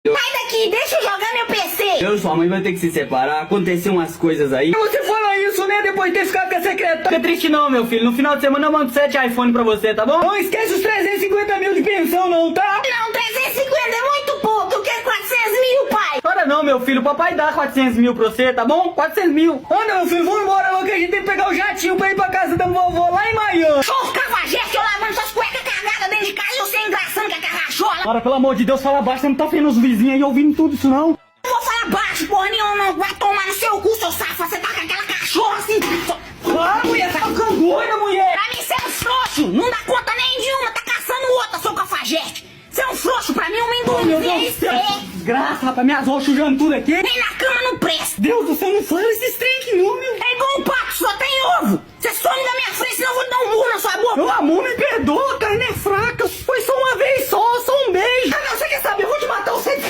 Sai daqui, deixa eu jogar meu PC. Eu e sua mãe vai ter que se separar, aconteceu umas coisas aí. Você fala isso, né? Depois de ter ficado com a secretária. Fica triste não, meu filho. No final de semana eu mando 7 iPhone pra você, tá bom? Não esquece os 350 mil de pensão, não, tá? Não, 350 é muito pouco, eu quero 400 mil, pai. Chora não, meu filho. Papai dá 400 mil pra você, tá bom? 400 mil. Anda, meu filho, vamos embora logo que a gente tem que pegar o jatinho pra ir pra casa da vovó lá em Miami. Chorro cavajeste, eu lavando suas cuecas cagadas dentro de casa e você engraçando com a carrachola. Para, pelo amor de Deus, fala baixo. Você não tá vendo os vizinhos aí ouvindo tudo isso, não? Eu vou falar baixo, porra nenhuma, não. Vai tomar no seu cu, seu safado. Você tá com aquela cachorra assim. Ah, mulher, tá ficando doida, mulher. Pra mim, você é um frouxo. Não dá conta nem de uma, tá caçando outra, seu cafajeste. Você é um frouxo, pra mim é um Oh, meu amendoim. Deus do céu, que desgraça, rapaz, minhas olhos sujando tudo aqui. Nem na cama não presta. Deus do céu, não fala esses trem aqui não, meu. É igual um pato, só tem ovo. Você some da minha frente, senão eu vou te dar um murro na sua boca. Meu amor, me perdoa, a carne é fraca. Foi só uma vez só um beijo. Ah, não, você quer saber? Eu vou te matar, você...